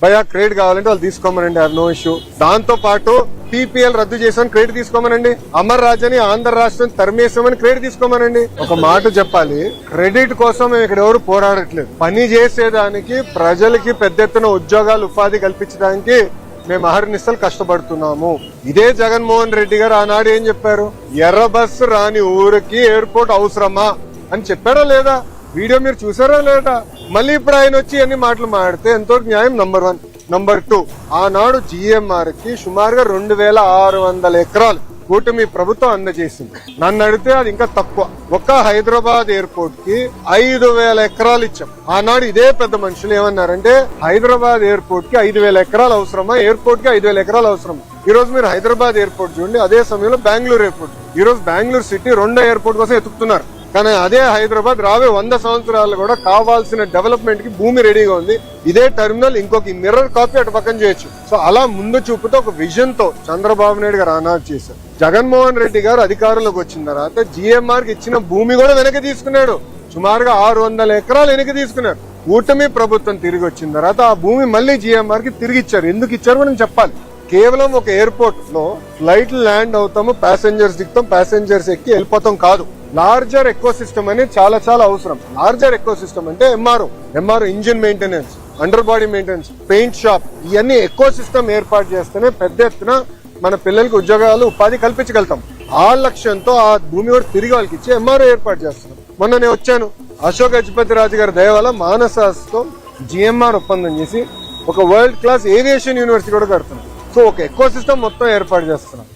భయ క్రెడిట్ కావాలంటే వాళ్ళు తీసుకోమనండి, ఆర్ నో ఇష్యూ. దాంతో పాటు PPL రద్దు చేసామని క్రెడిట్ తీసుకోమనండి. అమర్ రాజని ఆంధ్ర రాష్ట్రం తరిమేసామని క్రెడిట్ తీసుకోమనండి. ఒక మాట చెప్పాలి, క్రెడిట్ కోసం మేము ఇక్కడ ఎవరు పోరాడట్లేదు. పని చేసేదానికి, ప్రజలకి పెద్ద ఎత్తున ఉద్యోగాలు ఉపాధి కల్పించడానికి మేము అహర్నిశలు కష్టపడుతున్నాము. ఇదే జగన్మోహన్ రెడ్డి గారు ఆనాడు ఏం చెప్పారు, ఎర్ర బస్సు రాని ఊరికి ఎయిర్పోర్ట్ అవసరమా అని చెప్పారా లేదా? వీడియో మీరు చూసారా లేదా? మళ్ళీ ఇప్పుడు ఆయన వచ్చి అన్ని మాటలు మాడితే ఎంతవరకు న్యాయం? నంబర్ 1. నంబర్ 2, ఆనాడు GMR కి సుమారుగా 2600 ఎకరాలు కూటమి ప్రభుత్వం అందజేసింది. నన్ను అడిగితే అది ఇంకా తక్కువ. ఒక్క హైదరాబాద్ ఎయిర్పోర్ట్ కి 5000 ఎకరాలు ఇచ్చాం. ఆనాడు ఇదే పెద్ద మనుషులు ఏమన్నారంటే, హైదరాబాద్ ఎయిర్పోర్ట్ కి 5000 ఎకరాలు అవసరమా, ఎయిర్పోర్ట్ కి 5000 ఎకరాలు అవసరమా? ఈ రోజు మీరు హైదరాబాద్ ఎయిర్పోర్ట్ చూడండి, అదే సమయంలో బెంగళూరు ఎయిర్పోర్ట్. ఈ రోజు బెంగళూరు సిటీ 2వ ఎయిర్పోర్ట్ కోసం ఎత్తుకుతున్నారు. కానీ అదే హైదరాబాద్ రావే 100 సంవత్సరాలు కూడా కావాల్సిన డెవలప్మెంట్ కి భూమి రెడీగా ఉంది. ఇదే టెర్మినల్ ఇంకొక మిర్రర్ కాపీ అటు పక్కన చేయొచ్చు. సో అలా ముందు చూపుతో ఒక విజన్ తో చంద్రబాబు నాయుడు గారు ఆనాడు చేశారు. జగన్మోహన్ రెడ్డి గారు అధికారంలోకి వచ్చిన తర్వాత GMR కి ఇచ్చిన భూమి కూడా వెనక్కి తీసుకున్నాడు. సుమారుగా 600 ఎకరాలు వెనక్కి తీసుకున్నారు. కూటమి ప్రభుత్వం తిరిగి వచ్చిన తర్వాత ఆ భూమి మళ్ళీ GMR కి తిరిగి ఇచ్చారు. ఎందుకు ఇచ్చారు మనం చెప్పాలి. కేవలం ఒక ఎయిర్పోర్ట్ లో ఫ్లైట్ ల్యాండ్ అవుతాము, ప్యాసింజర్స్ దిగుతాం, ప్యాసింజర్స్ ఎక్కి వెళ్ళిపోతాం కాదు. లార్జర్ ఎకో సిస్టమ్ అనేది చాలా చాలా అవసరం. లార్జర్ ఎకో సిస్టమ్ అంటే MRO engine maintenance, under body maintenance, paint shop, ఇవన్నీ ఎకో సిస్టమ్ ఏర్పాటు చేస్తేనే పెద్ద ఎత్తున మన పిల్లలకి ఉద్యోగాలు ఉపాధి కల్పించగలుగుతాం. ఆ లక్ష్యంతో ఆ భూమి కూడా తిరిగి వాళ్ళకి ఇచ్చి MRO ఏర్పాటు చేస్తున్నాం. మొన్న నేను వచ్చాను, అశోక్ గజపతి రాజు గారి దయ వల్ల మానసాస్తో GMR ఒప్పందం చేసి ఒక వరల్డ్ క్లాస్ ఏవియేషన్ యూనివర్సిటీ కూడా కడుతున్నాం. సో ఒక ఎకో సిస్టమ్ మొత్తం ఏర్పాటు చేస్తున్నాం.